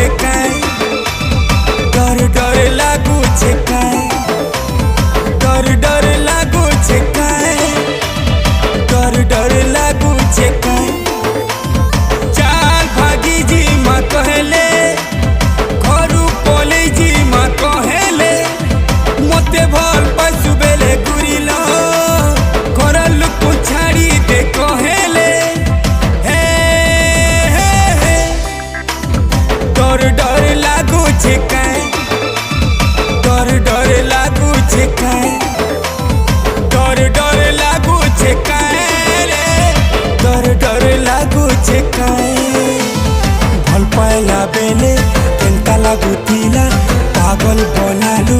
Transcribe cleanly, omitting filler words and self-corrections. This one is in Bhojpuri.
छे काई डर डर लागू छे काई डर डर लागू छे काई डर डर लागू छे काई चाल भागी जी माँ कहले घरू पोले जी माँ कहले मते भल पशु बेले गुरिल घर लोक छाड़ी दे कहले डर डर लागू छे काई डर डर लागू छे काई डर डर लागू छे काई रे डर डर लागू छे काई भल पाइला बेले केनता लागुतिला पागल बनालू।